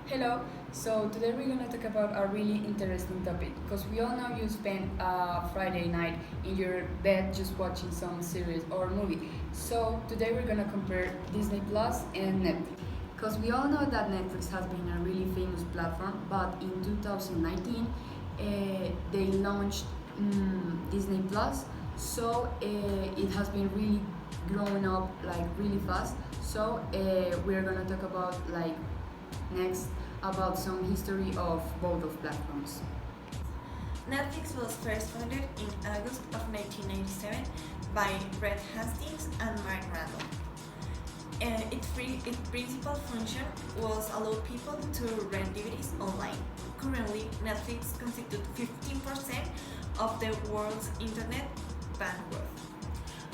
Hello, so today we're gonna talk about a really interesting topic because we all know you spend a Friday night in your bed just watching some series or movie. So today we're gonna compare Disney Plus and Netflix because we all know that Netflix has been a really famous platform, but in 2019 they launched Disney Plus, so it has been really growing up like really fast. So we're gonna talk about like next about some history of both of platforms. Netflix was first founded in August of 1997 by Reed Hastings and Mark Randall. Its principal function was allow people to rent DVDs online. Currently, Netflix constitutes 15% of the world's internet bandwidth.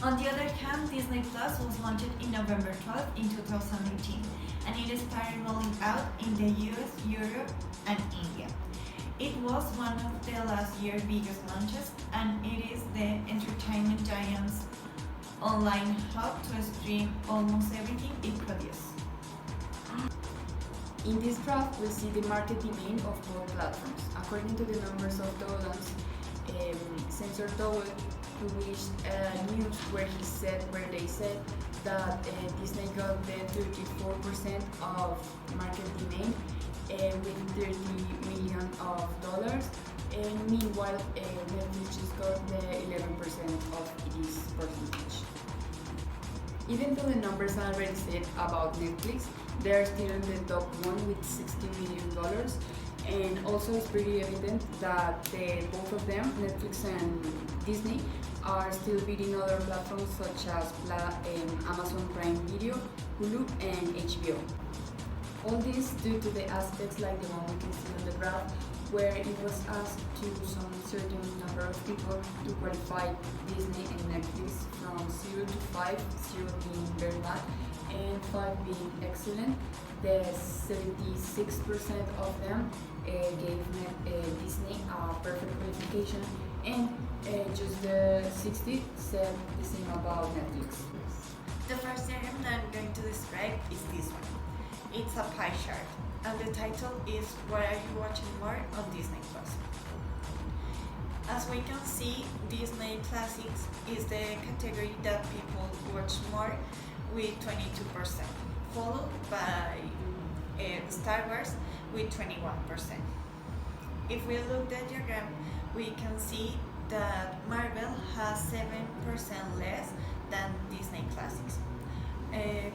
On the other hand, Disney Plus was launched in November 12 in 2018, and it started rolling out in the US, Europe, and India. It was one of the last year's biggest launches, and it is the entertainment giant's online hub to stream almost everything it produces. In this graph, we see the market demand of both platforms. According to the numbers of downloads, Sensor Tower published news where they said that Disney got the 34% of market demand with $30 million of dollars, and meanwhile Netflix just got the 11% of this percentage. Even though the numbers are already said about Netflix, they are still in the top one with $60 million, and also it's pretty evident that both of them, Netflix and Disney, are still beating other platforms such as Amazon Prime Video, Hulu, and HBO. All this due to the aspects like the one we can see on the graph, where it was asked to some certain number of people to qualify Disney and Netflix from 0 to 5, 0 being very bad and 5 being excellent. The 76% of them gave Disney a perfect qualification, and just the 60 said the same about Netflix. The first diagram that I'm going to describe is this one. It's a pie chart, and the title is "What are you watching more on Disney Plus?" As we can see, Disney Classics is the category that people watch more with 22%, followed by Star Wars with 21%. If we look at the diagram, we can see that Marvel has 7% less than Disney Classics.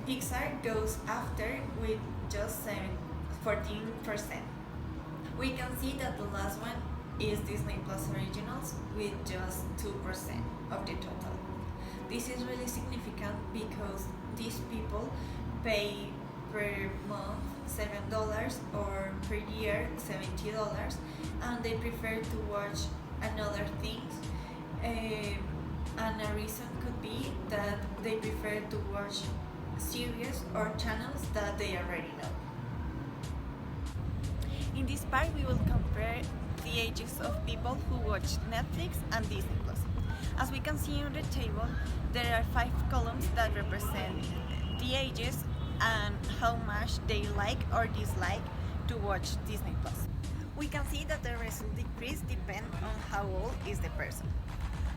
Pixar goes after with just 14%. We can see that the last one is Disney Plus Originals with just 2% of the total. This is really significant because these people pay per month $7 or per year $70, and they prefer to watch another things. And a reason could be that they prefer to watch series or channels that they already know. In this part, we will compare the ages of people who watch Netflix and Disney Plus. As we can see on the table, there are 5 columns that represent the ages and how much they like or dislike to watch Disney Plus. We can see that the result decrease depends on how old is the person.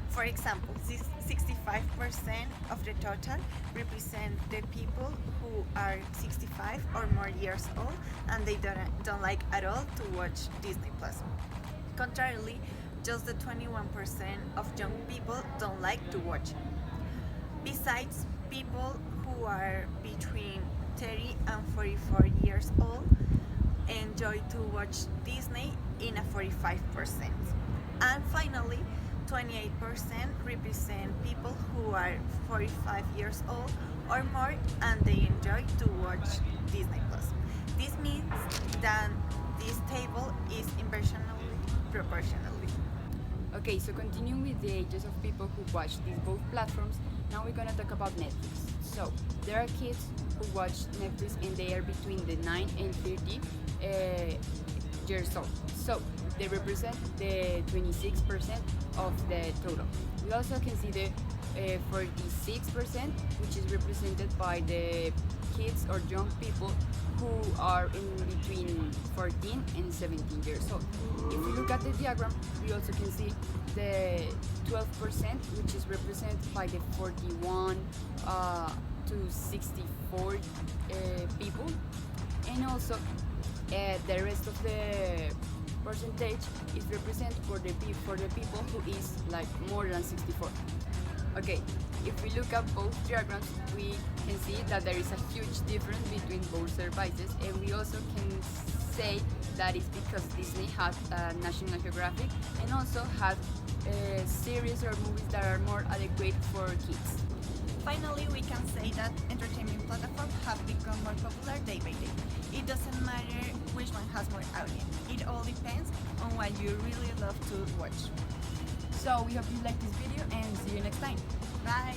For example, 65% of the total represent the people who are 65 or more years old, and they don't like at all to watch Disney Plus. Contrarily, just the 21% of young people don't like to watch. Besides, people who are between 30 and 44 years old enjoy to watch Disney in a 45%. And finally, 28% represent people who are 45 years old or more, and they enjoy to watch Disney Plus. This means that this table is inversely proportionally. Okay, so continuing with the ages of people who watch these both platforms, now we're gonna talk about Netflix. So there are kids who watch Netflix and they are between the 9 and 30 years old. So they represent the 26% of the total. We also can see the 46%, which is represented by the kids or young people who are in between 14 and 17 years old. If we look at the diagram, we also can see the 12%, which is represented by the 41 to 64 people, and also the rest of the percentage is represented for the people who is like more than 64. Okay, if we look at both diagrams, we can see that there is a huge difference between both services, and we also can say that it's because Disney has National Geographic and also has series or movies that are more adequate for kids. Finally, we can say that entertainment platforms have become more popular day by day. It doesn't matter which one has more audience. It all depends on what you really love to watch. So we hope you like this video and see you next time. Bye!